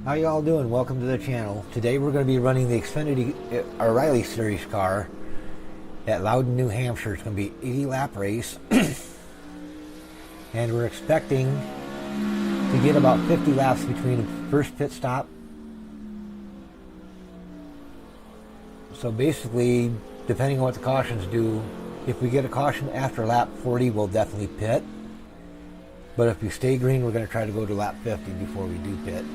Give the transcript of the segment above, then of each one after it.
How y'all doing? Welcome to the channel. Today we're going to be running the Xfinity O'Reilly Series car at Louden, New Hampshire. It's going to be an 80 lap race. And we're expecting to get about 50 laps between the first pit stop. So basically, depending on what the cautions do, if we get a caution after lap 40, we'll definitely pit. But if we stay green, we're going to try to go to lap 50 before we do pit.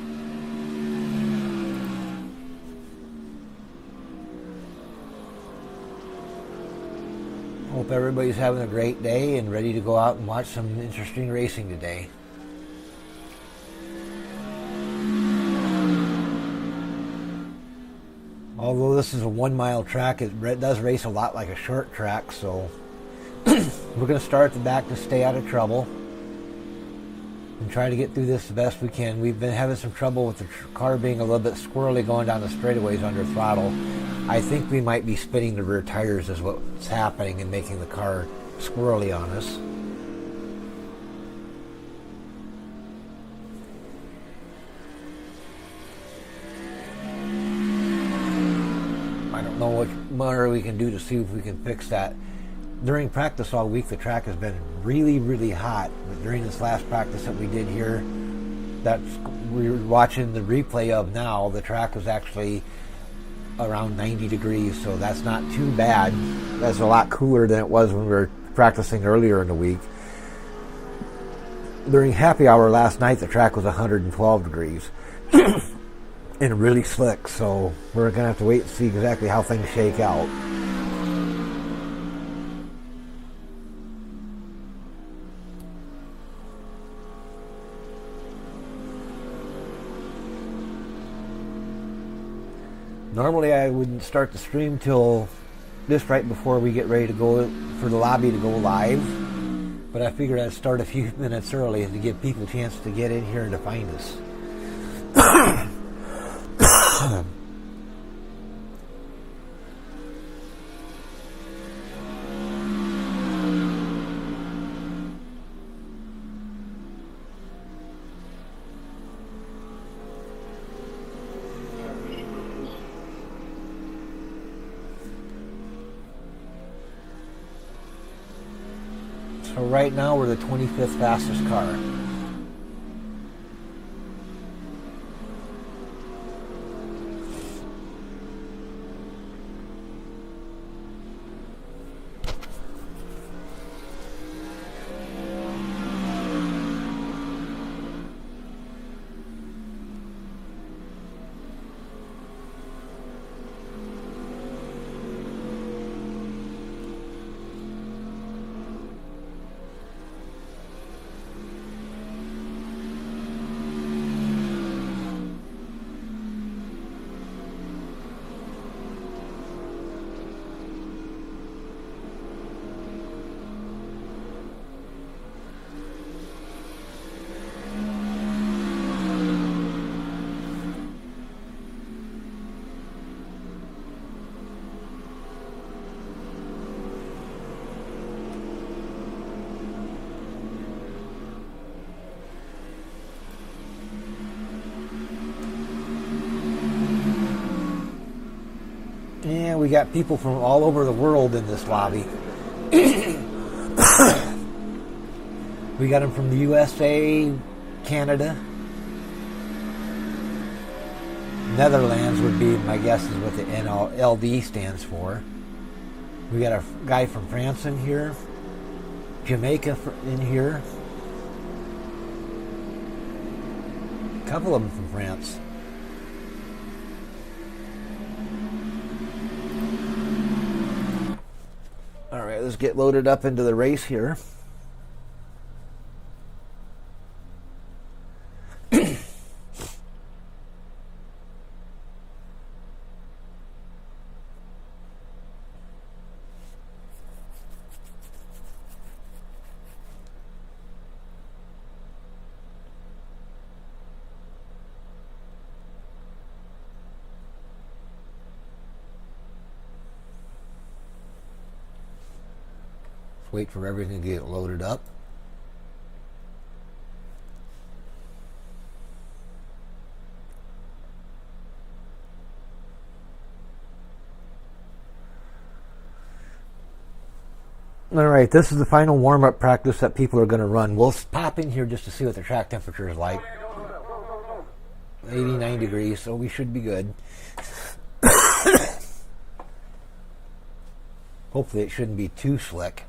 Hope everybody's having a great day and ready to go out and watch some interesting racing today. Although this is a 1 mile track, it does race a lot like a short track, so we're going to start at the back to stay out of trouble and try to get through this the best we can. We've been having some trouble with the car being a little bit squirrely going down the straightaways under throttle. I think we might be spinning the rear tires is what's happening and making the car squirrely on us. I don't know what more we can do to see if we can fix that. During practice all week, the track has been really, really hot. But during this last practice that we did here, that we're watching the replay of now, the track was actually around 90 degrees, so that's not too bad. That's a lot cooler than it was when we were practicing earlier in the week. During happy hour last night, the track was 112 degrees and really slick, so we're going to have to wait and see exactly how things shake out. Normally I wouldn't start the stream till just right before we get ready to go for the lobby to go live, but I figured I'd start a few minutes early to give people a chance to get in here and to find us. So right now we're the 25th fastest car. And we got people from all over the world in this lobby. We got them from the USA, Canada, Netherlands would be, my guess is what the NLD stands for. We got a guy from France in here, Jamaica in here, a couple of them from France. Alright, let's get loaded up into the race here. Wait for everything to get loaded up. All right, this is the final warm-up practice that people are going to run. We'll pop in here just to see what the track temperature is like. 89 degrees, so we should be good. Hopefully it shouldn't be too slick.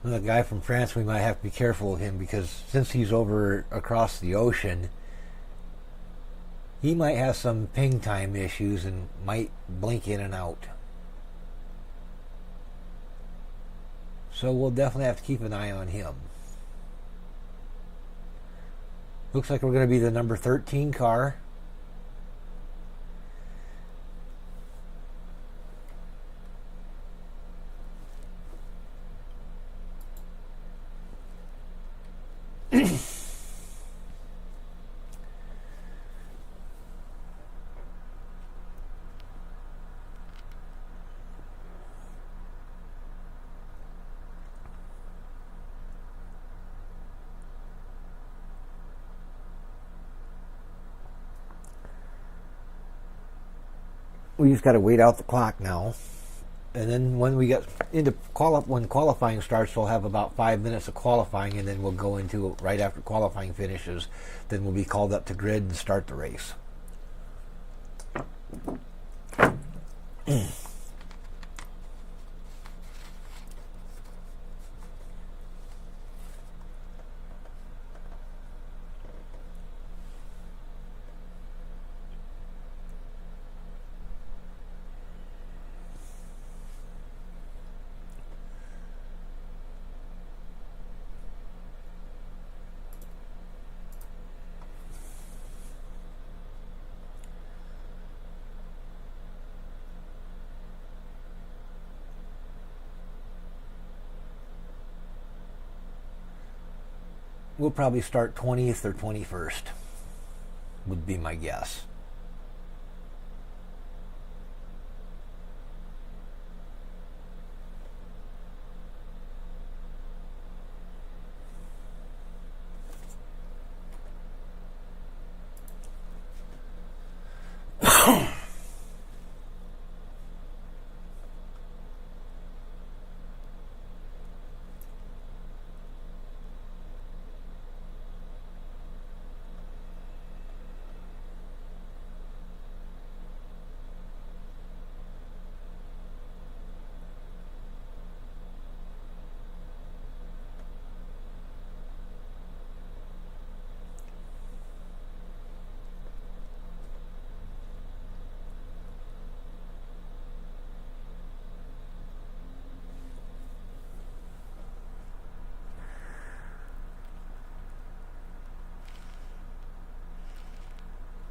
The guy from France, we might have to be careful of him because since he's over across the ocean, he might have some ping time issues and might blink in and out. So we'll definitely have to keep an eye on him. Looks like we're going to be the number 13 car. We just got to wait out the clock now. And then when we get into when qualifying starts, we'll have about 5 minutes of qualifying, and then we'll go into right after qualifying finishes. Then we'll be called up to grid and start the race. We'll probably start 20th or 21st, would be my guess.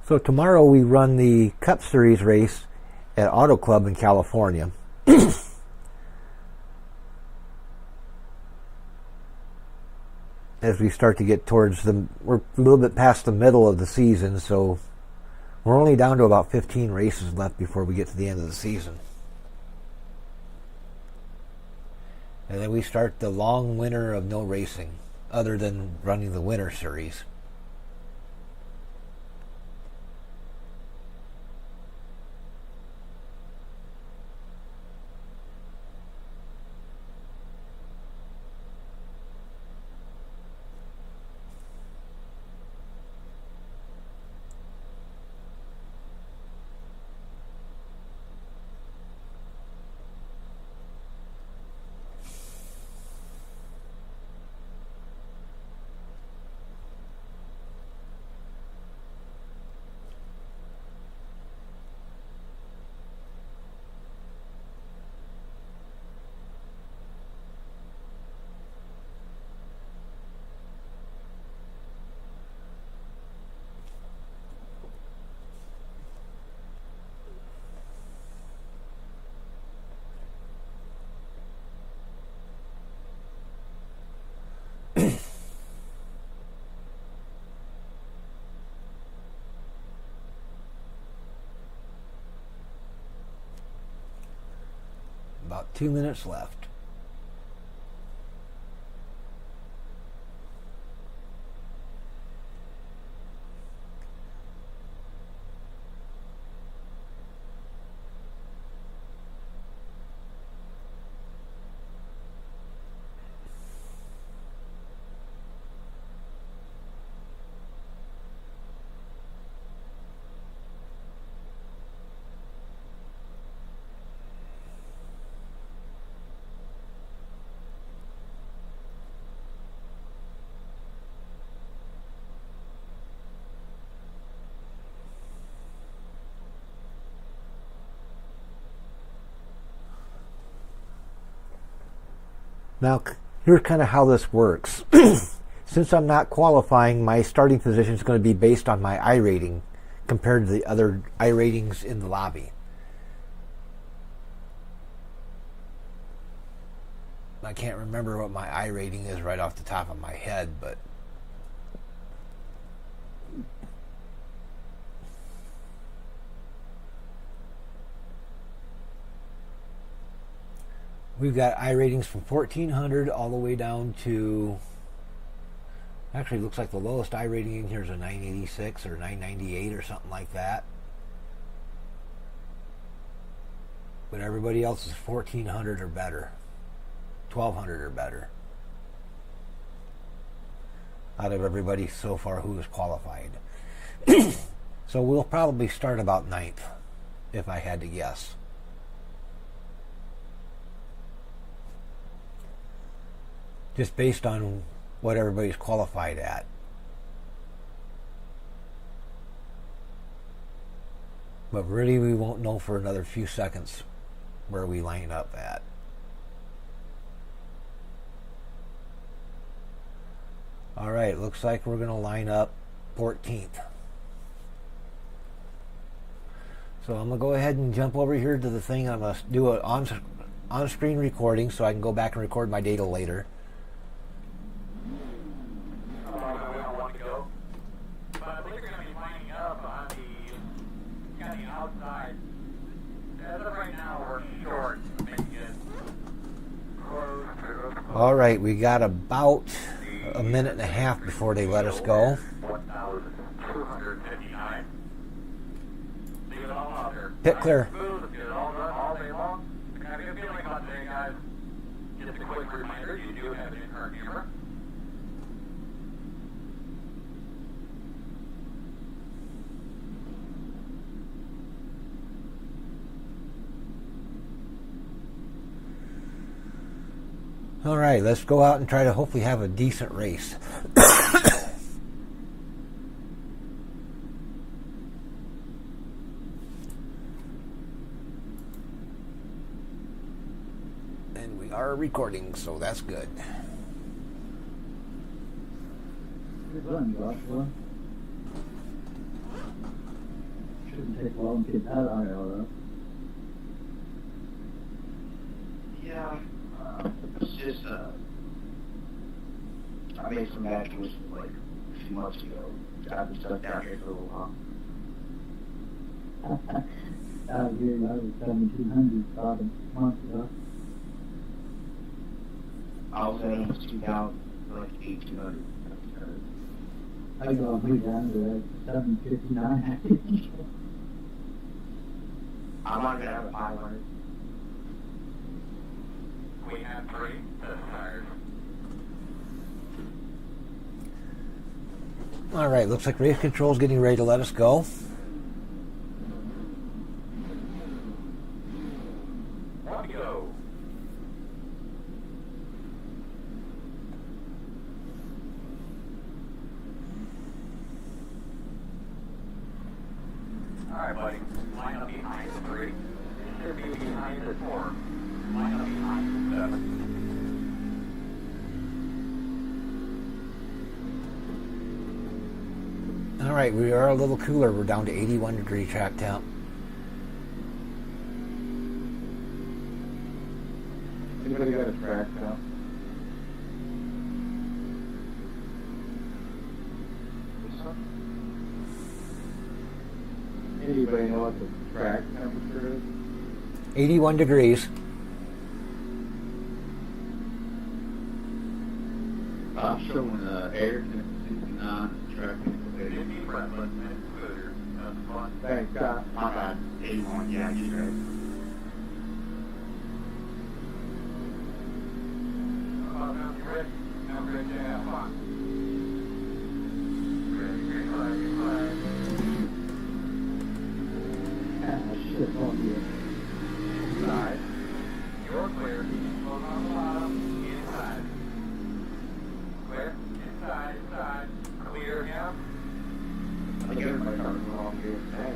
So tomorrow we run the Cup Series race at Auto Club in California. As we start to get towards we're a little bit past the middle of the season, so we're only down to about 15 races left before we get to the end of the season. And then we start the long winter of no racing, other than running the Winter Series. About 2 minutes left. Now, here's kind of how this works. Since I'm not qualifying, my starting position is going to be based on my iRating compared to the other iRatings in the lobby. I can't remember what my iRating is right off the top of my head, but we've got iRatings from 1400 all the way down to, actually it looks like the lowest iRating in here is a 986 or 998 or something like that. But everybody else is 1400 or better, 1200 or better, out of everybody so far who is qualified. So we'll probably start about 9th, if I had to guess. Just based on what everybody's qualified at. But really we won't know for another few seconds where we line up at. Alright, looks like we're going to line up 14th. So I'm going to go ahead and jump over here to the thing. I'm going to do an on-screen recording so I can go back and record my data later. All right, we got about a minute and a half before they let us go. 1,259. Pit clear. All day long. I have a good feeling about today, guys. Just a quick reminder, you do have an in-car camera. All right, let's go out and try to hopefully have a decent race. And we are recording, so that's good. Good run, Joshua. Shouldn't take long to get that IR up. Yeah. It's just, I made some bad choices like a few months ago. I've been stuck down here for a little while. Out here, I was 7,200 about a month ago. I was at almost 2,000, like 8,200. I got all the way down to like 759. I'm not gonna have a 500. We have 3 tires. All right, looks like race control is getting ready to let us go. One to go. All right, buddy. Line up behind the 3. Should be behind the 4. Line up behind the 7. All right, we are a little cooler. We're down to 81 degree track temp. Anybody got a track now? Anybody know what the track temperature is? 81 degrees. I'm showing air 69, traffic. 50 front button and scooter. That's fun. Thanks, Scott. My bad. 81, yeah, you right. You ready? Now we're ready to have fun. Ready, green flag, green flag. Ah, shit, oh, yeah. Side. You're clear. Close on the bottom. Inside. Clear. Inside, inside. Clear, yeah. I think everybody's starting to go off here. Hey.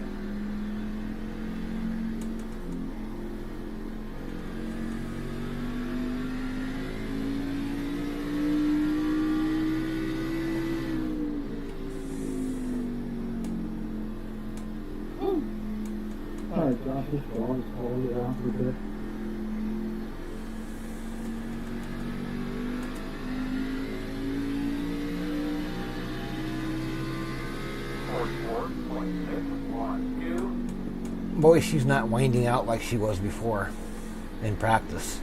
Alright, Josh, this ball is hold it out for a bit. Boy, she's not winding out like she was before in practice.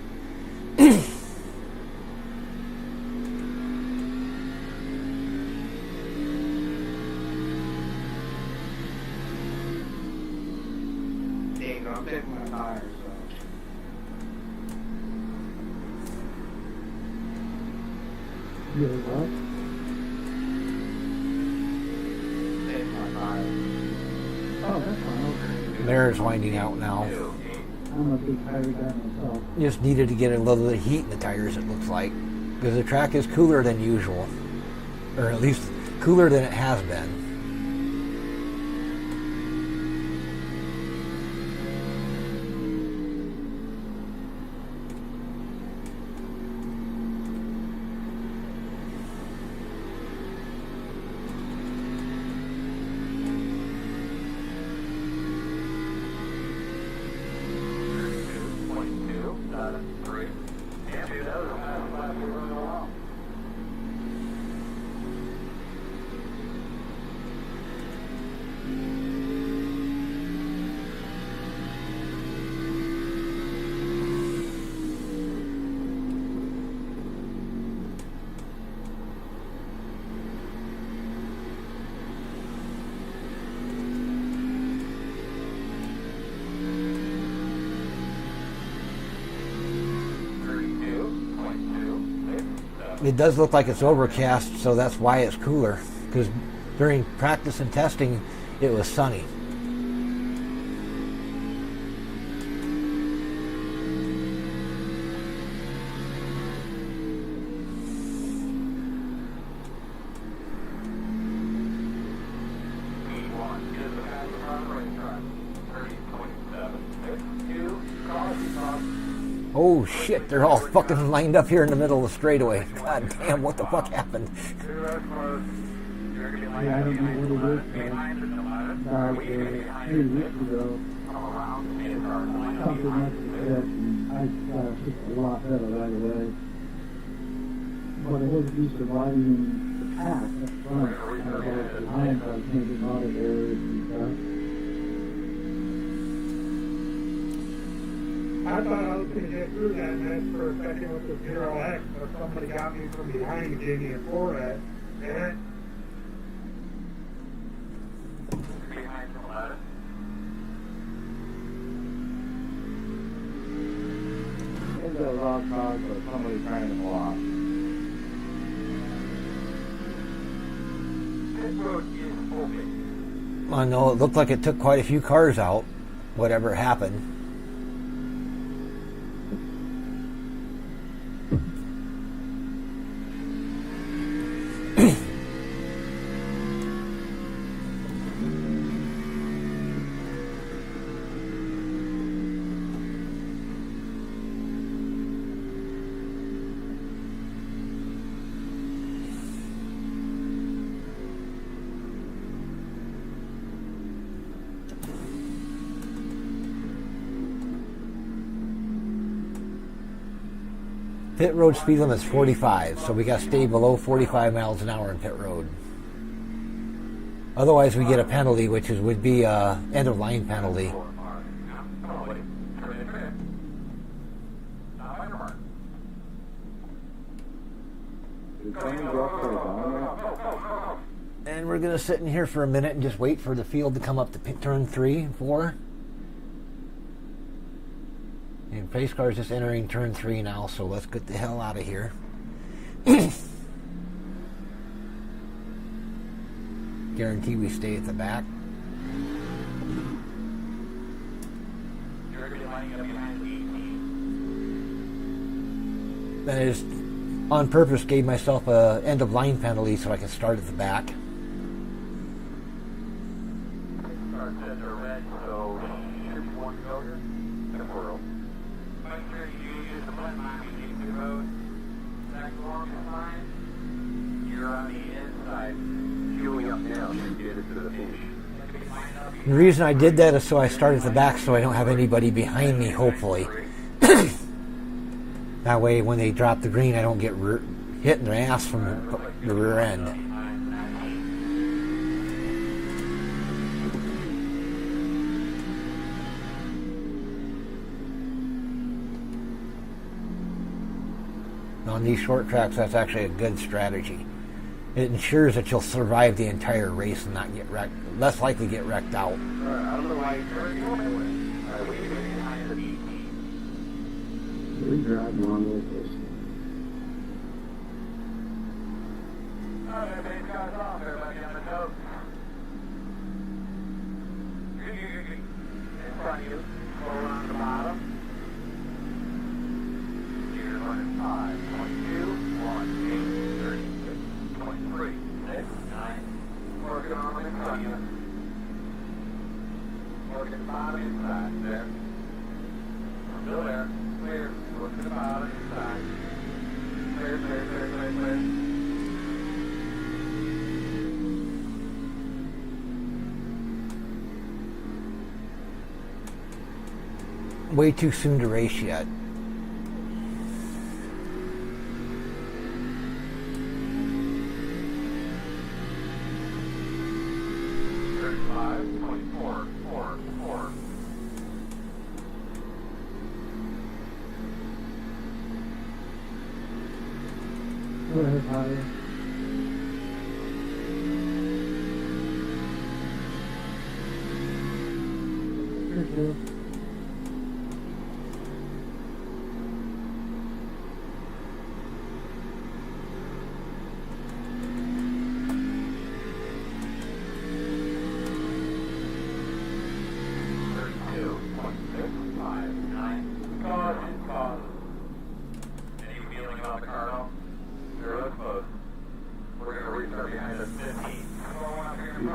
I'm taking my tires, so. You know what? Taking my tires. Oh, that's fine. There's winding out now. I'm a big tire guy myself. Just needed to get a little bit of heat in the tires, it looks like, because the track is cooler than usual, or at least cooler than it has been. It does look like it's overcast, so that's why it's cooler, because during practice and testing it was sunny. Oh shit, they're all fucking lined up here in the middle of the straightaway. God damn, what the fuck happened? Yeah, I don't know what it is, but about 3 weeks ago, something must have hit, and I took a lot better right away. But it was be surviving the pack up front, and I was behind, I was making a lot of errors and stuff. I thought I was going to get through that mess for a second with the 0X, but somebody got me from behind and gave me a 4X. And It's a lost cause, but somebody's trying to block. This road is open. I know, it looked like it took quite a few cars out, whatever happened. Pit road speed limit is 45, so we got to stay below 45 miles an hour in pit road. Otherwise, we get a penalty, which would be a end of line penalty. someone go up for a bomb? And we're going to sit in here for a minute and just wait for the field to come up to turn 3 and 4. And pace car is just entering turn 3 now, so let's get the hell out of here. Guarantee we stay at the back. You're going to be lining up behind the 18. Then I just, on purpose, gave myself a end of line penalty so I can start at the back. Start sets are red, so should be one to go here. Temporal. Make sure you use the blend line when you need to road. Next longest line, you're on the inside. Fueling up now should get it to the finish. The reason I did that is so I start at the back so I don't have anybody behind me, hopefully. That way, when they drop the green, I don't get hit in the ass from the rear end. On these short tracks, that's actually a good strategy. It ensures that you'll survive the entire race and not get wrecked, less likely get wrecked out. I don't know why you're going to be behind the 18. We drive along with this. Alright, base car's off, everybody on the toes. In front of you, slow on the bottom. Gear running 5.2, 1, 8, 36.3, 6, 9. Working on in front of you. Working the bottom inside, there. Still there, clear. Look to the bottom inside. Clear, clear, clear, clear, clear. Way too soon to race yet. Go ahead, Tyler. Here, too.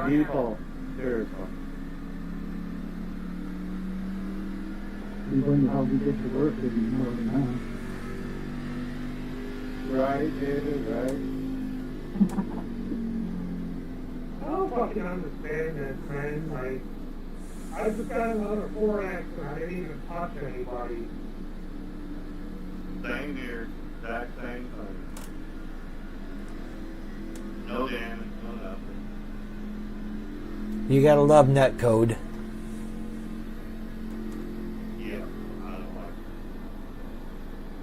Beautiful. Beautiful. You're going to help you get to work if you more than that. Right, David, right. I don't fucking understand that, man. Like, I just got another 4X and I didn't even touch anybody. Same here, exact same thing. No damage, no nothing. You gotta love netcode. Yeah, I don't like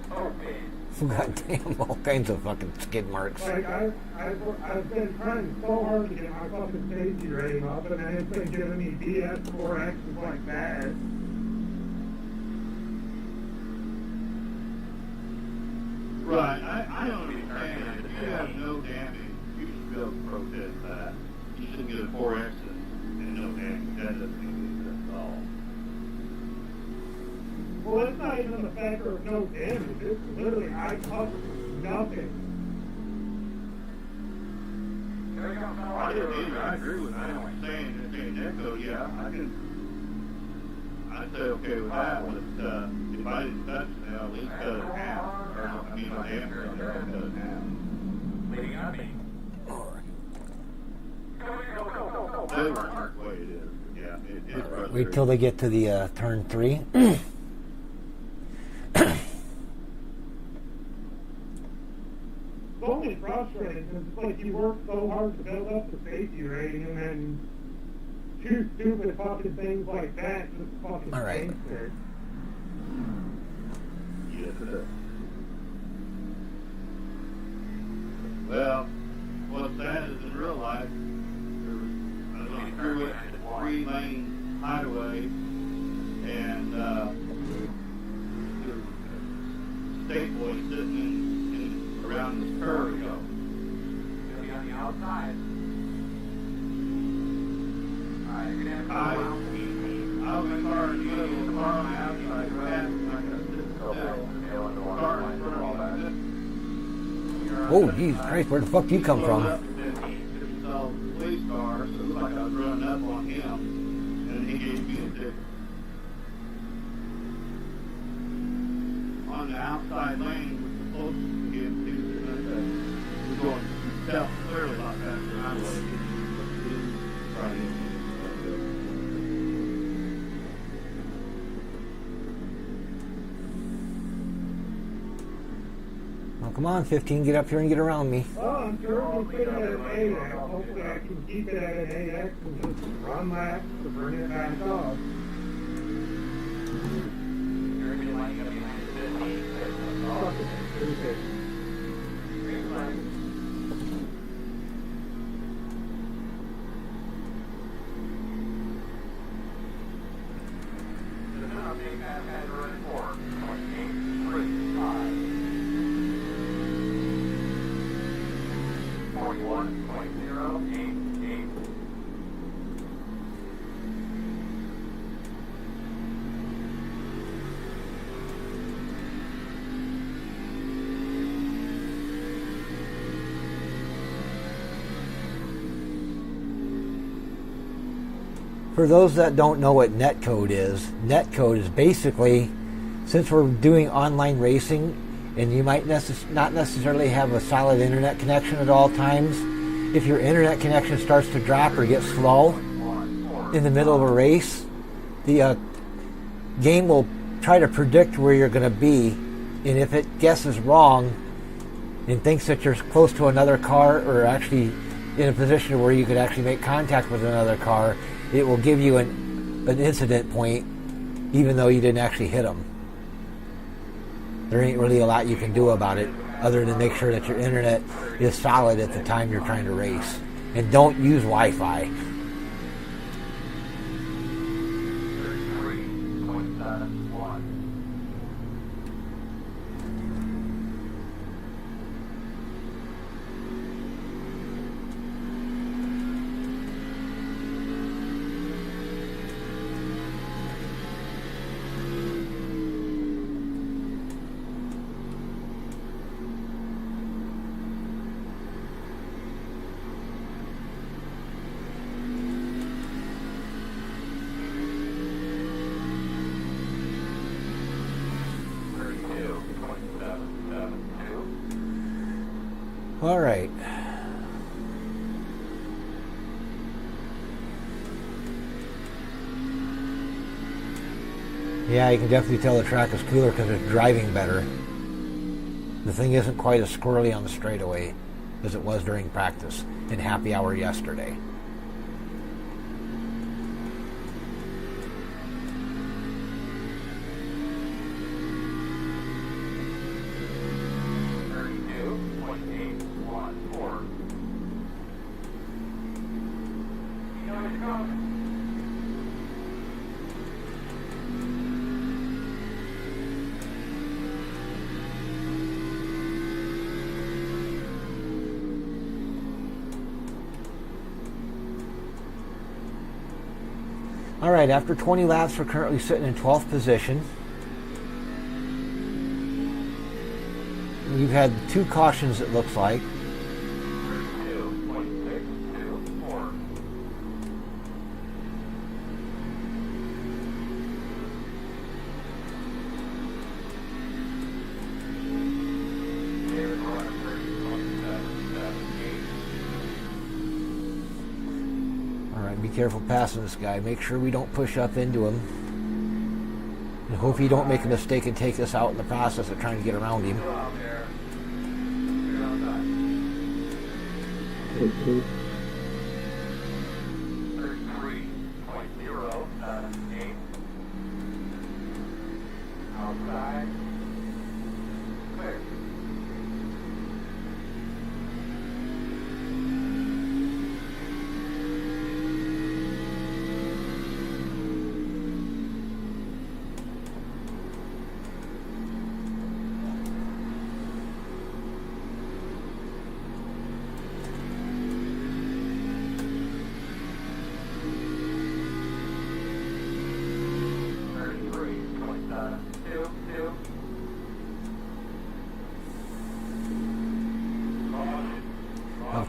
it. Okay. Goddamn, all kinds of fucking skid marks. Like, I've been trying so hard to get my fucking safety rating up, and then it's been giving me BS 4Xs like that. Right, I don't understand that. If you have no damage, you should be able to protest that. You shouldn't get a 4X and no damage. That doesn't make any sense at all. Well, it's not even a factor of no damage. It's literally, I touched nothing. I didn't either. I agree with that. I'm saying that in echo, yeah, I'd say okay with that, but if I didn't touch it, now at least cut it in half. Or, I mean, my damage, I'd cut it in half. Leading on me. That works the way it is. Yeah, it's frustrating. Wait till they get to the turn 3. It's only frustrating because it's like you work so hard to build up the safety rating, and then two stupid fucking things like that just fucking All right. stinks it. Yes, it is. Well, what's sad is in real life, I was on a three-lane highway, and there was a state boy sitting around this curve. Gonna be on the outside. Alright, you're gonna have to go around the I was in the car in the middle, the car on the outside, fast, and I got sit still. Car in front of me, Oh, Jesus Christ, where the fuck do you come from? It was a police car, so it looked like I was running up on him, and he gave me a ticket. On the outside lane, which was closest to him, he was going south clearly like that the highway. Well, come on, 15, get up here and get around me. Oh, I'm sure we'll put it at an AX. Hopefully I can keep it at an AX and just run laps to bring it back off. You're gonna be lining up behind the 15. Fuck it. Okay. Green flag. The penalty pass has run 4.835. 41.088. For those that don't know what netcode is basically, since we're doing online racing and you might not necessarily have a solid internet connection at all times, if your internet connection starts to drop or get slow in the middle of a race, the game will try to predict where you're going to be, and if it guesses wrong and thinks that you're close to another car or actually in a position where you could actually make contact with another car, it will give you an incident point even though you didn't actually hit them. There ain't really a lot you can do about it other than make sure that your internet is solid at the time you're trying to race. And don't use Wi-Fi. 33.71. All right. Yeah, you can definitely tell the track is cooler because it's driving better. The thing isn't quite as squirrely on the straightaway as it was during practice and happy hour yesterday. All right, after 20 laps, we're currently sitting in 12th position. We've had 2 cautions, it looks like. Be careful passing this guy. Make sure we don't push up into him. And hope he don't make a mistake and take us out in the process of trying to get around him. Okay. 33.078. Outside. Clear.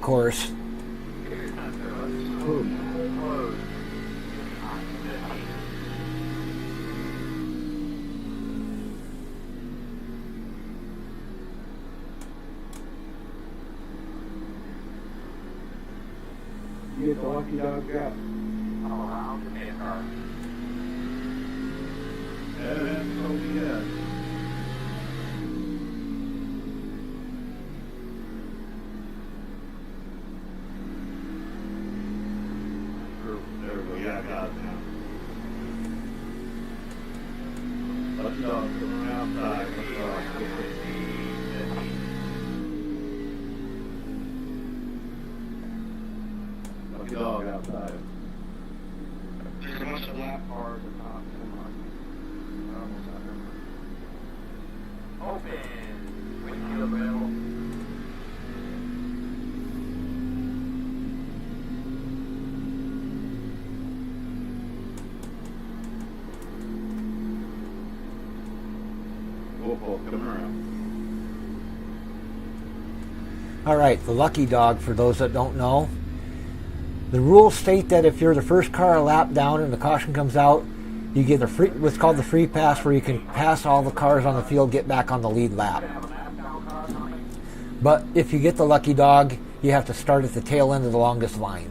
course. Oh, you get the lucky dog gap. Evidence, so yes. There we go, yeah, I got it now. Lucky dog coming outside. Lucky dog outside. There's a bunch of lap cars at the top. Open. Windshield available. Whoa, coming around. All right, the lucky dog, for those that don't know. The rules state that if you're the first car a lap down and the caution comes out, you get a free, what's called the free pass, where you can pass all the cars on the field, get back on the lead lap. But if you get the lucky dog, you have to start at the tail end of the longest line.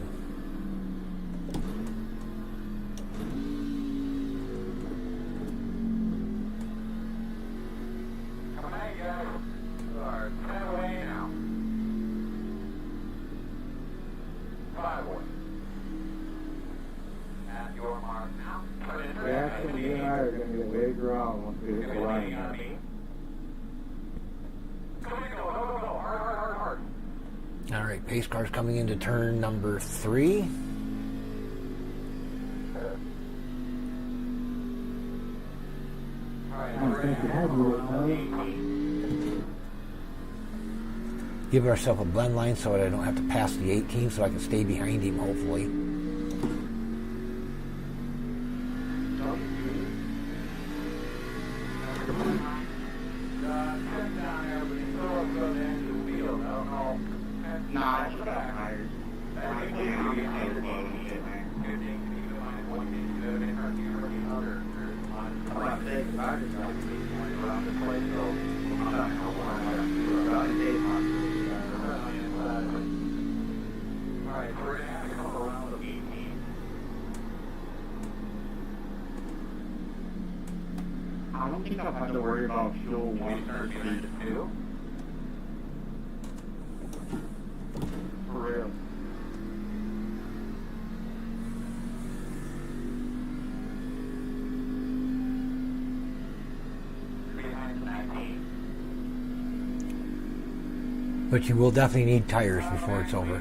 Come on, guys. You are 10 away now. 5 away. At your mark now. Jackson, you and I are going to get way around once we hit the line. Hard. All right, pace car's coming into turn number 3. I don't think you had to Give ourselves a blend line so that I don't have to pass the 18, so I can stay behind him, hopefully. Nah, it's about tires. I don't think I'll have to worry about fuel once or two. For real. But you will definitely need tires before it's over.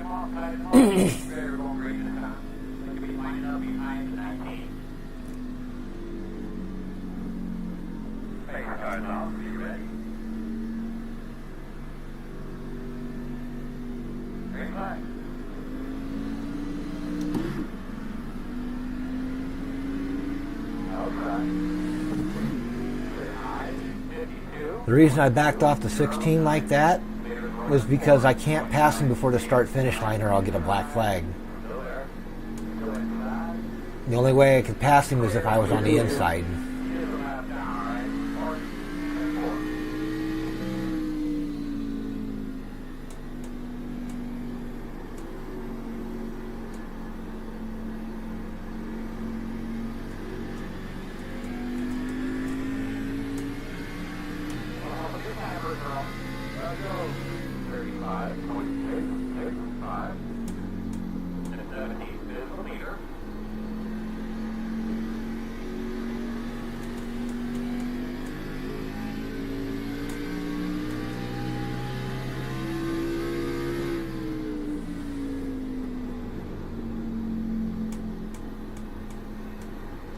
The reason I backed off the 16 like that was because I can't pass him before the start-finish line or I'll get a black flag. The only way I could pass him is if I was on the inside.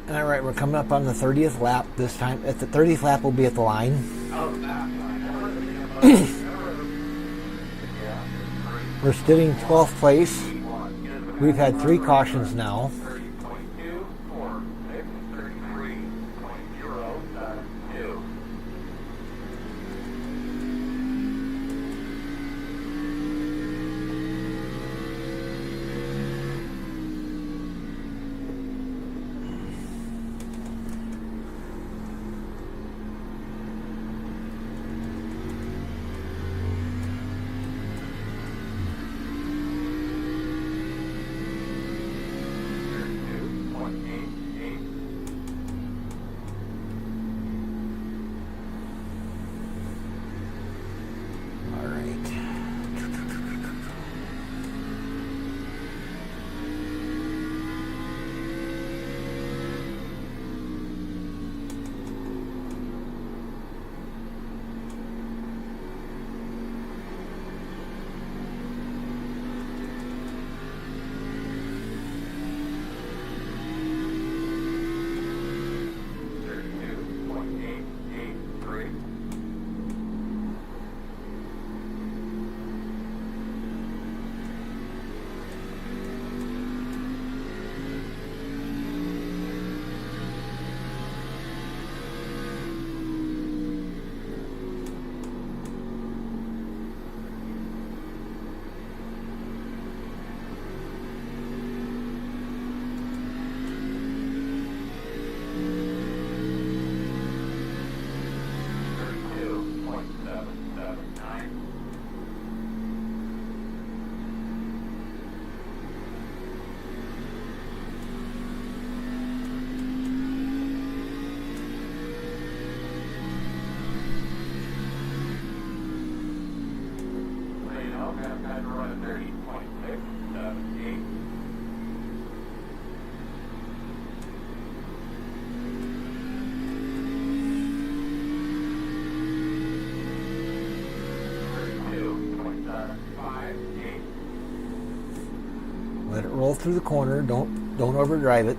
All right, we're coming up on the 30th lap this time. At the 30th lap, we'll be at the line. We're sitting 12th place. We've had 3 cautions now. Let it roll through the corner. Don't overdrive it.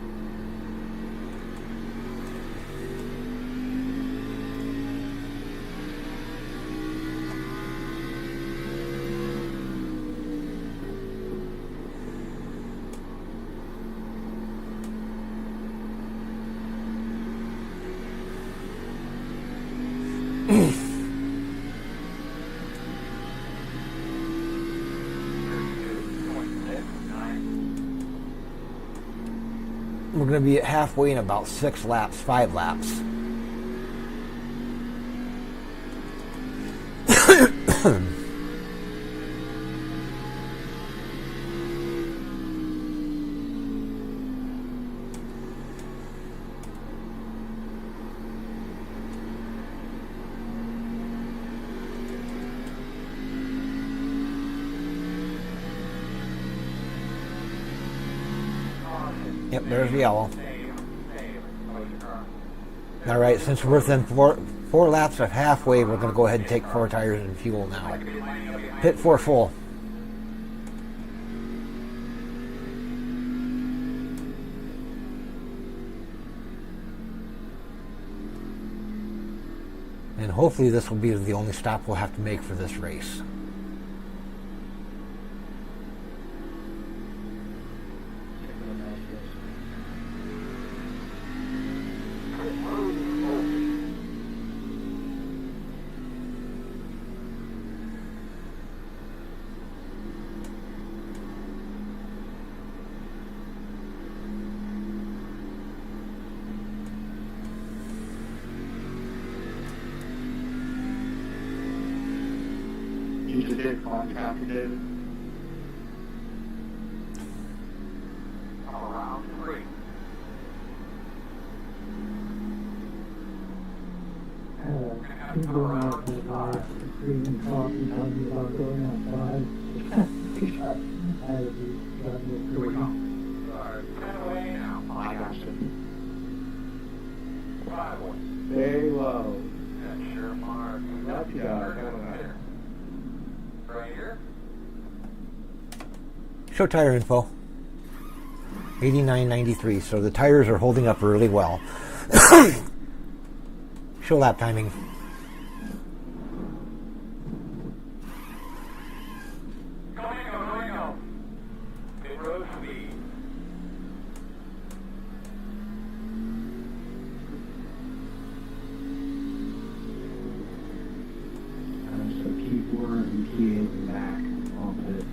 We're going to be at halfway in about 5 laps. Yep, there's the yellow. All right, since we're within four laps of halfway, we're going to go ahead and take 4 tires and fuel now. Pit 4 full. And hopefully this will be the only stop we'll have to make for this race. Use the dick on counter, David. Around 3. He's going out to the bar, drinking coffee, talking about going outside. I had to be driving Here we with go. three. Alright, 10 away now. I got you. 5 1. Stay low. And sure mark. That's got it. Right here. Show tire info. 89.93, so the tires are holding up really well. Show lap timing. Go. Pit road speed. So key 4 and key 8 back on pit.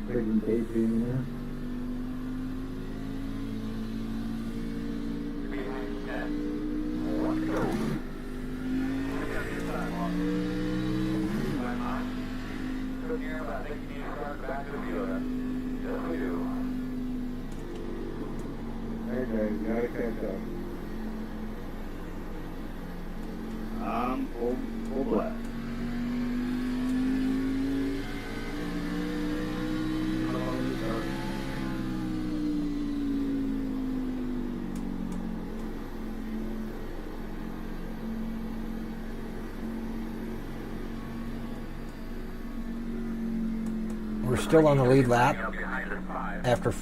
Breaking tape in there. Speed 10. Let's go. Good here, but I think you need to start back to the field. Yes, we do. Okay, you gotta catch up. Full blast. We're still on the lead lap Behind us 5. after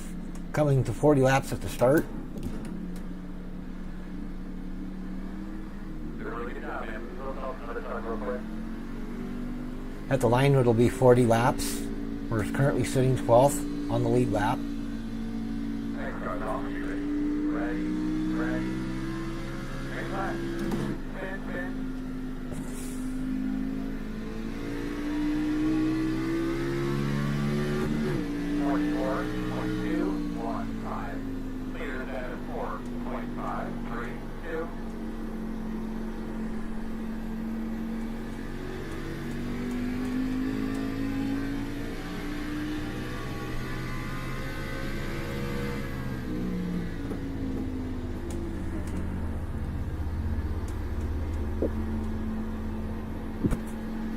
coming to 40 laps at the start. Really good job, man. Another time real quick. At the line, it'll be 40 laps. We're currently sitting 12th on the lead lap. Thanks, guys. Off you. Ready. Next lap. Spin. 44.215. Leaders at 4.532.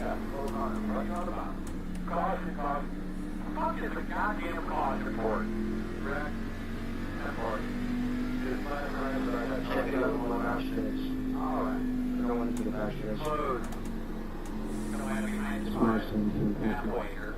Running on the bottom. Caution. Fuck is a goddamn caution report. Correct? Report. Just let it run, but I had Check it out on our stairs. Alright. No one into the back stairs. Close. Gonna land behind It's spine. nice and Halfway here.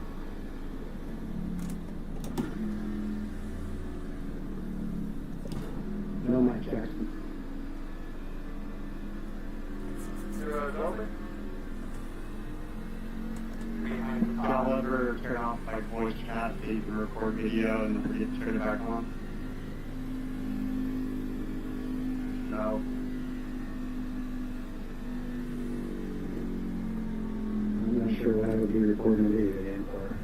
like voice chat so you can record video and then forget to turn it back on? No. I'm not sure why I would be recording a video game for.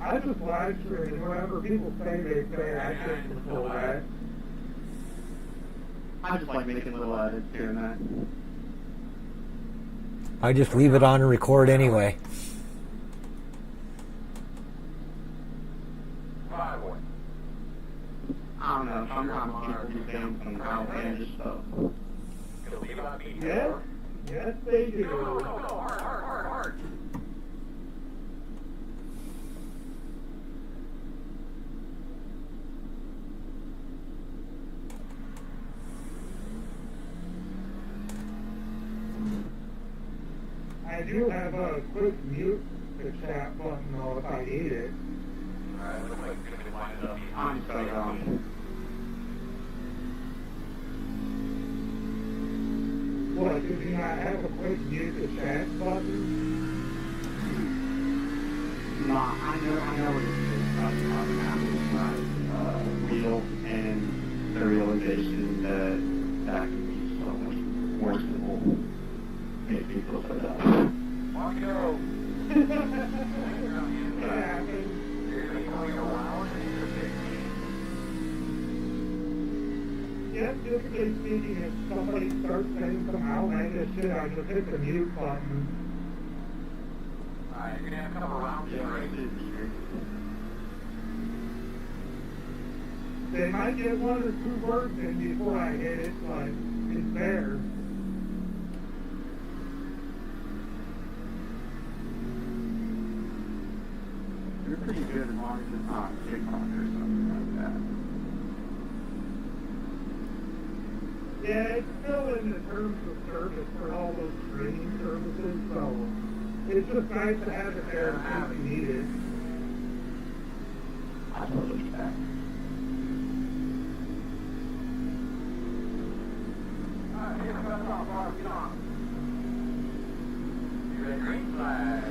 I just live stream. Whatever people say, I can't control that. I just like making little edits here and that. I just leave it on and record anyway. 5-1. I don't know, sometimes people do things and outlandish stuff. Gonna leave it on me. Yes, yes they do. No, hard. I do have a quick mute the chat button though if I need it. Alright, looks like it's gonna be lined up. I'm so young. What, did you not have a quick mute the chat button? No, I know what it is. I'm happy with my real and the realization that can be so much more simple. Make people set up. Marco! It happens. You're gonna be going around and you're 15. Yes, typically speaking, if somebody starts saying some outlandish shit, I just hit the mute button. Alright, you're gonna have to come around to it, right? They might get one or two words in before I hit it, but it's there. You're pretty good as long as it's not TikTok or something like that. Yeah, it's still in the terms of service for all those streaming services, so it's just nice to have it there in case you need it. I totally get that. Alright, here comes off, Mark, get on. You're at green flag.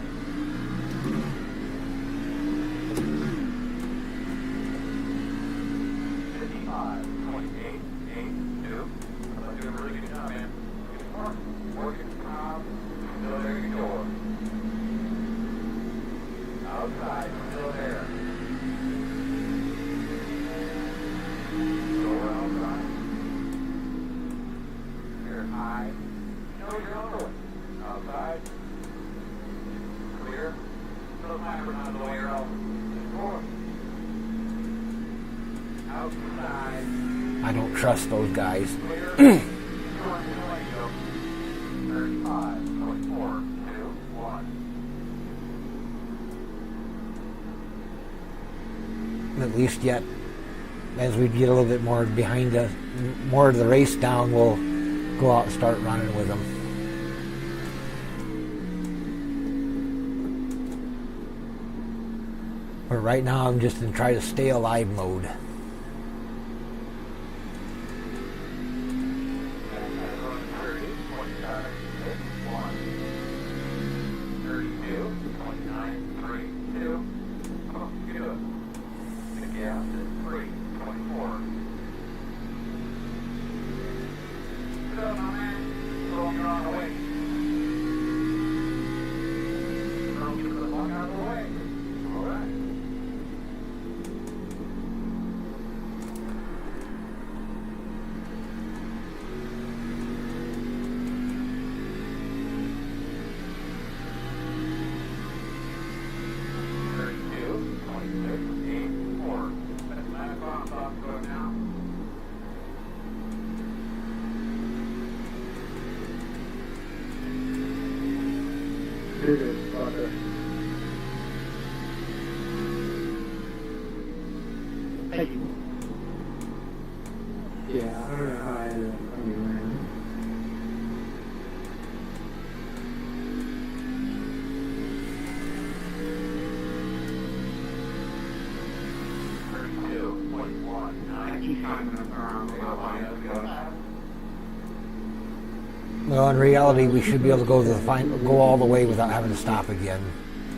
Outside, still there. Go outside. Here, high. No, you're on the way. Outside. Clear. No time for not the way you're out. Forward. Outside. I don't trust those guys. Clear. 35, 24, 2, 1. At least yet, as we get a little bit more behind the more of the race down, we'll go out and start running with them. But right now I'm just in try to stay alive mode. Thank you. Yeah, I don't know how I ended up coming around. Well, in reality, we should be able to go to the go all the way without having to stop again.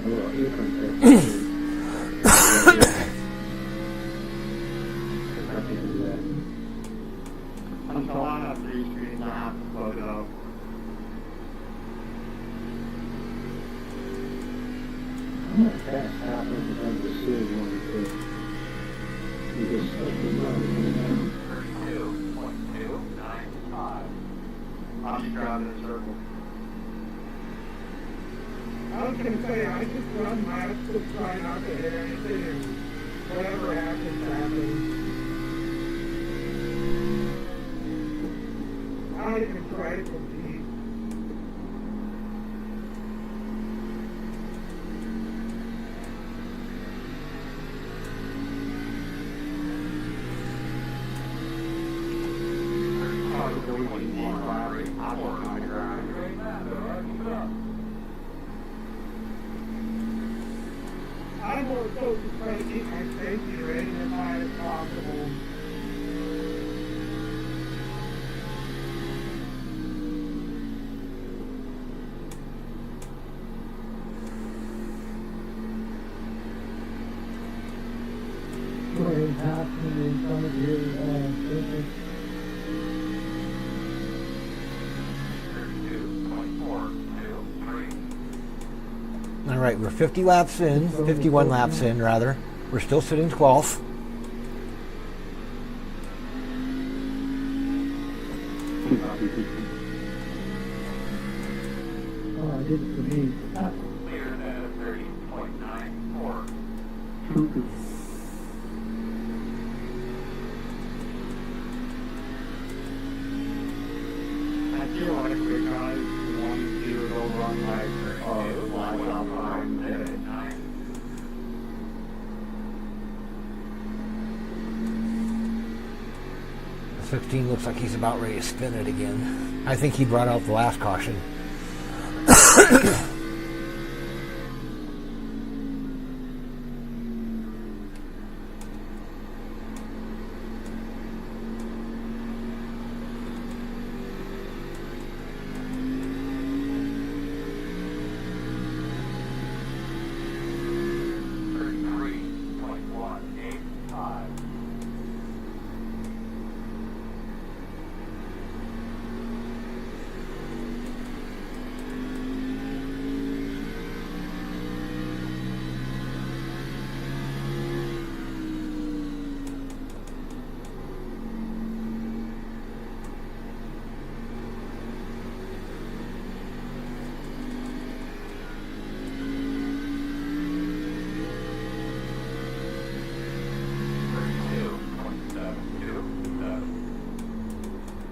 little apron fix. I can't do that. Until I have 3 screens, I have to plug it up. I'm not fast half of the time to see one too. You just stuck the money. 32.295. I'm just driving in a circle. I was gonna say, I just run laps to try not to hit anything, and whatever happens, happens. I don't even try to compete. I'm more so just trying to keep my safety rating as high as possible. Putting half in front of you, surface. 32.423. All right, we're 50 laps in, 51 laps in rather. We're still sitting 12th. Oh, I did it for me. Cleared at a 30.94. I feel like we guys want to go run like live outside. 9. The 16 looks like he's about ready to spin it again. I think he brought out the last caution.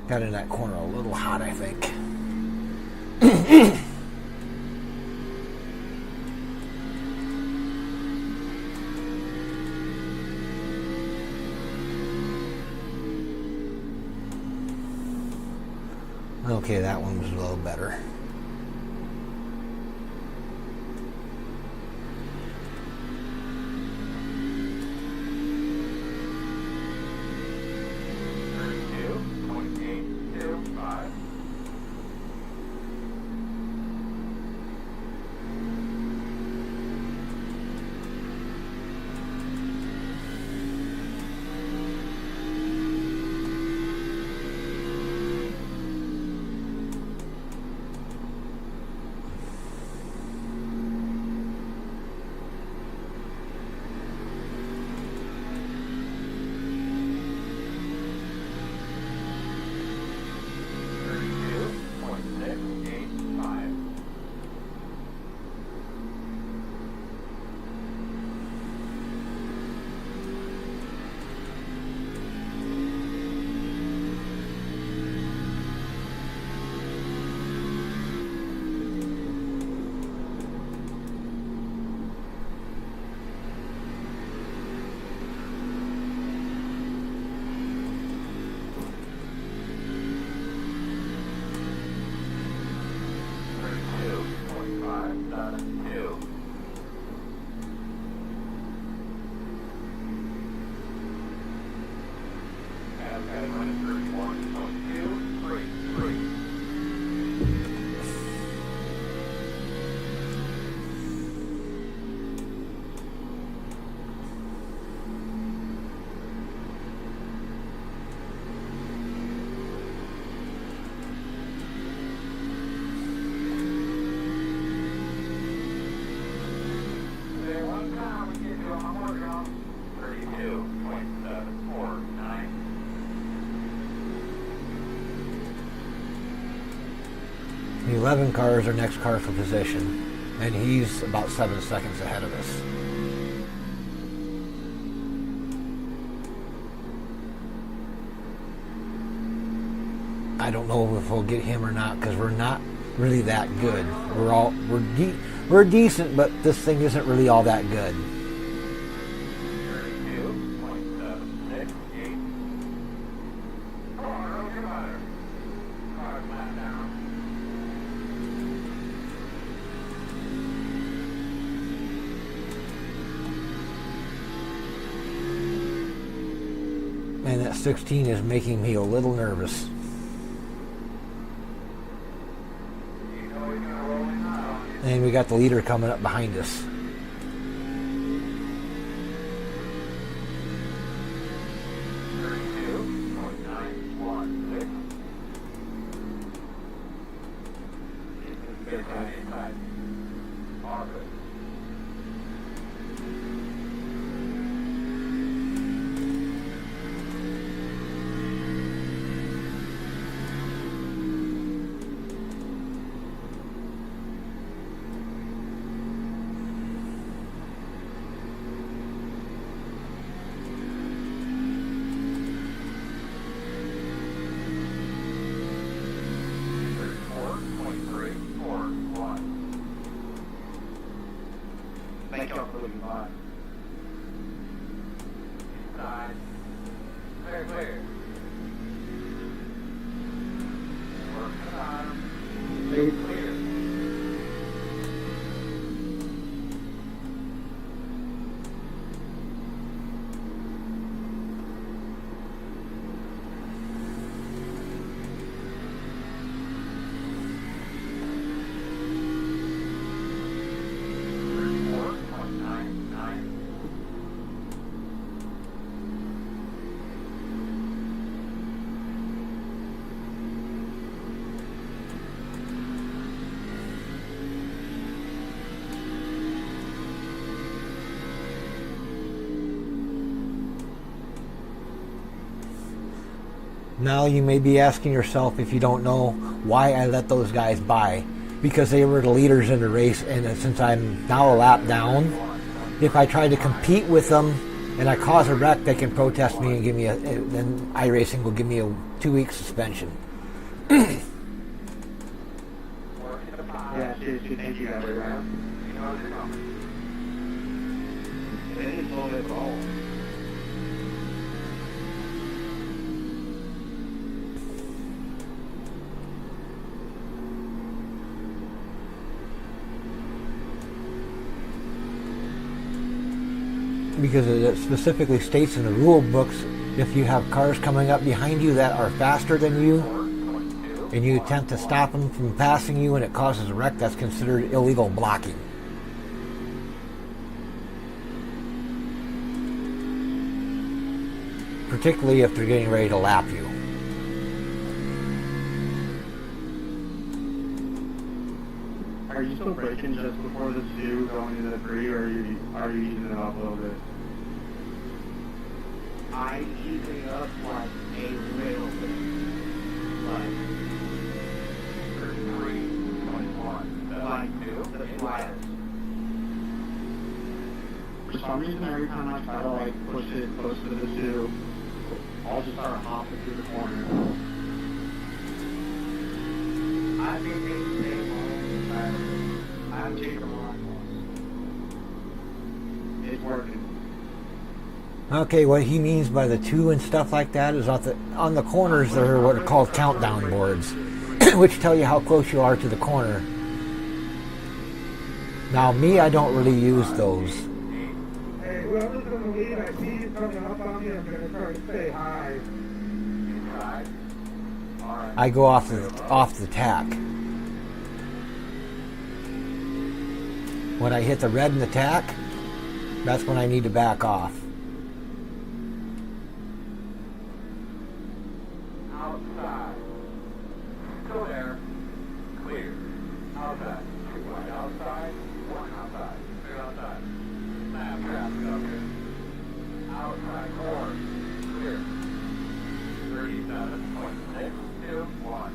Got in that corner a little hot, I think. Okay, that one was a little better. The 11 car is our next car for position, and he's about 7 seconds ahead of us. I don't know if we'll get him or not because we're not really that good. We're decent, but this thing isn't really all that good. 32.768. Come on, early your butter. Car flat down. And that 16 is making me a little nervous. And we got the leader coming up behind us. Thank y'all for looking by. Side. Clear, clear. Work the bottom. Hey, Clear. Now you may be asking yourself, if you don't know, why I let those guys by. Because they were the leaders in the race, and since I'm now a lap down, if I try to compete with them and I cause a wreck, they can protest me and give me then iRacing will give me a 2-week suspension. Yeah, seriously, thank you guys. They didn't slow it at all. Because it specifically states in the rule books, if you have cars coming up behind you that are faster than you, and you attempt to stop them from passing you and it causes a wreck, that's considered illegal blocking. Particularly if they're getting ready to lap you. Are you still braking just before the 2 going into the 3, or are you easing it up a little bit? I'm easing up like a little bit. Like 33.1. like the flattest. For some reason, every time I try to like push it close to the 2, I'll just start hopping through the corner. I think they stay long. I'm taking a lot. It's working. Okay, what he means by the 2 and stuff like that is on the corners there are what are called countdown boards, which tell you how close you are to the corner. Now me, I don't really use those. Hey, whoever's in the lead, I see you coming up on me, I'm going to try to stay high. I go off the tack. When I hit the red in the tack, that's when I need to back off. Outside. Still there. Clear. Outside. 2 wide outside. 1 outside. 2 outside. Snap traffic up here. Outside core. Clear. 37.621.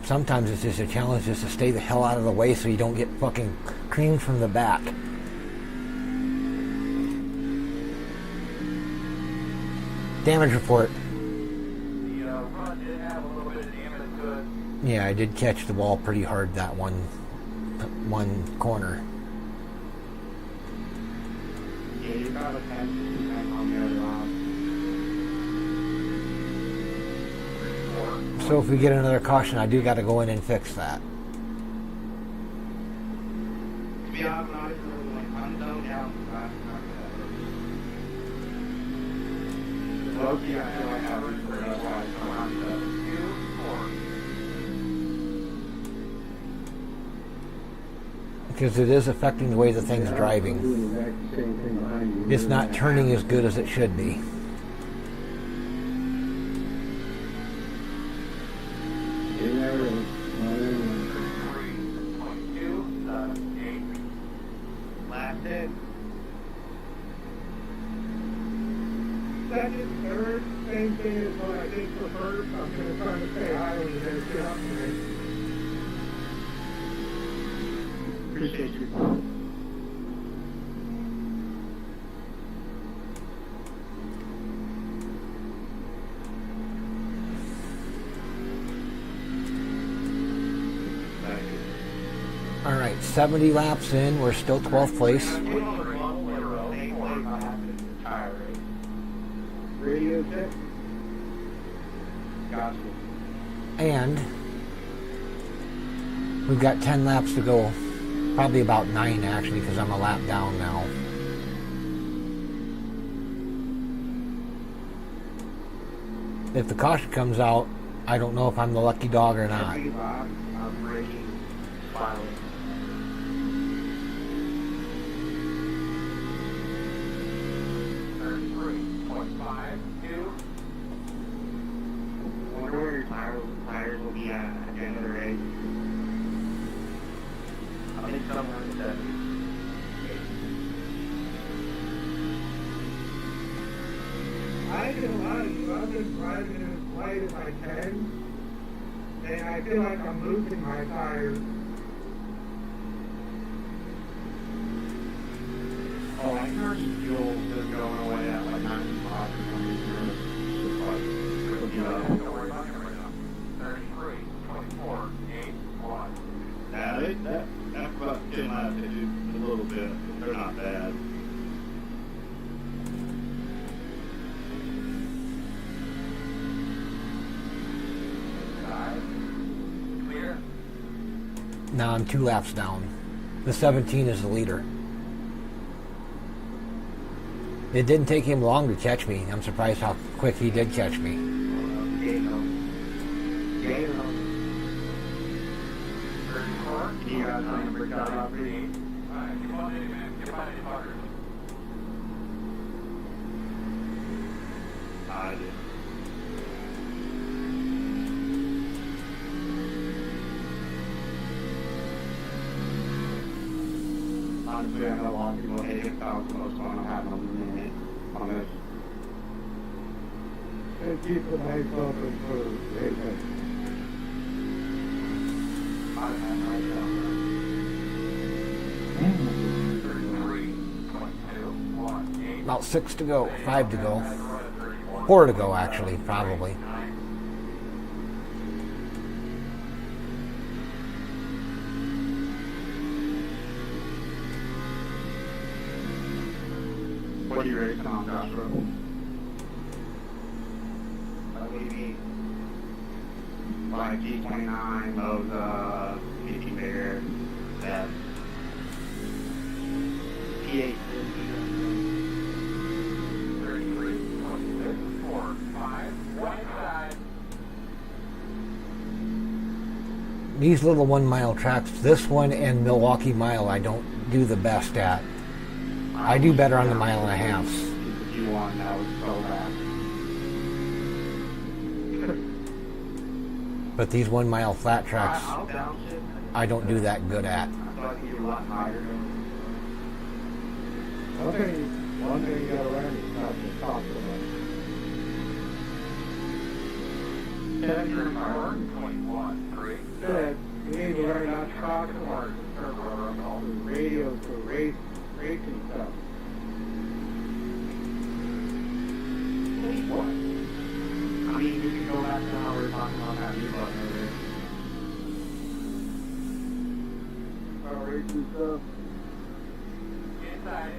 sometimes it's just a challenge just to stay the hell out of the way so you don't get fucking creamed from the back. Damage report. The front did have a little bit of damage to it. Yeah, I did catch the ball pretty hard that one corner. Yeah, you got a 10% on the other line. So if we get another caution, I do got to go in and fix that. To be honest, I'm done down the last time. Low-key, I feel like I was pretty wise around 2-4. Because it is affecting the way the thing's driving. Doing exactly the same thing behind you. It's not turning as good as it should be. Getting there early. Last hit. Second, third, same thing as what I did for first. I'm going to try to stay high when you guys get up to me. Appreciate you. All right, 70 laps in. We're still 12th place. Radio check. Gotcha. And we've got 10 laps to go. Probably about 9 actually, because I'm a lap down now. If the caution comes out, I don't know if I'm the lucky dog or not. Every lap, I'm rating smiling. I wonder where your tires will be at the end of the race. I think somewhere in the 70s. I ain't gonna lie to you, I've been driving as light as I can, and I feel like I'm losing my tires. Oh, I can already feel just going away at like 95 or 20 Don't worry about it right now. 33, 24, 8, 1. Now, that's about 10 laps, they do a little bit, but they're not bad. Clear. Now I'm 2 laps down. The 17 is the leader. It didn't take him long to catch me. I'm surprised how quick he did catch me. You guys want to break that up? Alright, keep on in, man. Keep on in, fuckers. I did. Honestly, I know a lot of people hate it. That was the most fun I had in a minute on this. And keep the nice open for racing. I had no idea. 33, 22, 1, 8. About 6 to go, 5 to go. 4 to go actually, probably. What are you racing on, Joshua? Maybe like G29, those PT Bear, that P8. 33, 26, 4, 5, 1 side. These little 1 mile tracks, this one and Milwaukee Mile, I don't do the best at. I do better on the 1.5 miles. The G1, that was so bad. But these 1 mile flat tracks, I'll downshift. I don't do that good at. I feel like you're a lot higher. One thing you gotta learn is not to talk so much. Check your car. 21, 3. Said, we need to learn how to talk more. Radios for racing stuff. I mean, you can go back to how we were talking about that new button earlier. Racing stuff. Inside.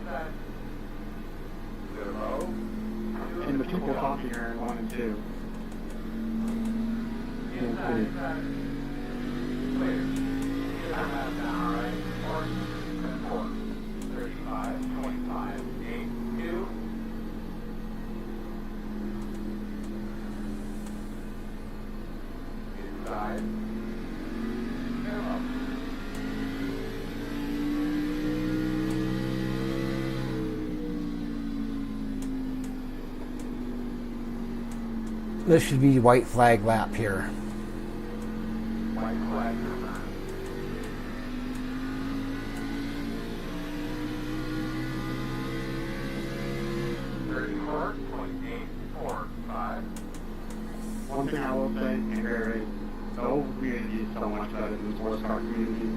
0. And the people talking are in 1 and 2. Inside. Clear. Get our map down, right? 4, 35, 25, 8, 2. Inside. 0. This should be white flag lap here. White flag. 34.845. One thing I will say, and very, no community is so much better than the sports car community.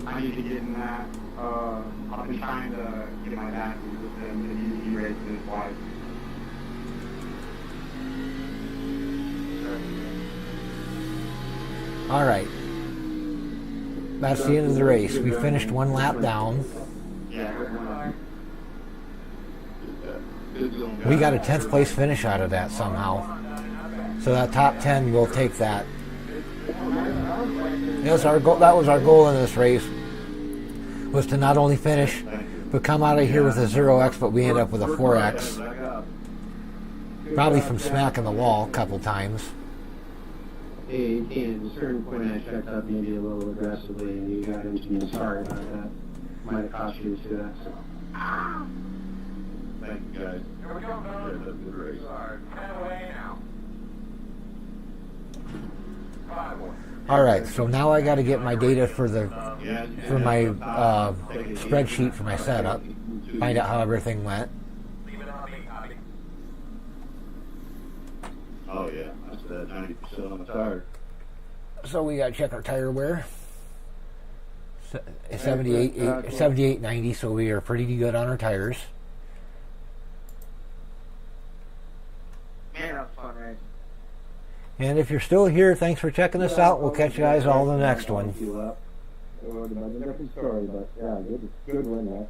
I need to get in that. I've been trying to get my dad to do this and he raced his wife. All right. That's the end of the race. We finished one lap down. Yeah. We got a 10th place finish out of that somehow. So that top 10, we'll take that. Yes, our goal, that was our goal in this race, was to not only finish, but come out of here with a 0x, but we end up with a 4x. Probably from smacking the wall a couple times. Hey, at a certain point I checked up maybe a little aggressively and you got into me. Sorry about that. Might have cost you to that. So. Thank you, guys. Here we go, fellas. That's a good race. 10 away now. 5 away. All right, so now I got to get my data for the my spreadsheet for my setup. Find out how everything went. Leave it on me, Tommy. Oh, yeah. That's that 90% on the tire. So we got to check our tire wear. 78.90, so we are pretty good on our tires. Man, that was fun, right? And if you're still here, thanks for checking us out. We'll catch you guys all in the next one. Different story, but yeah, good win, man.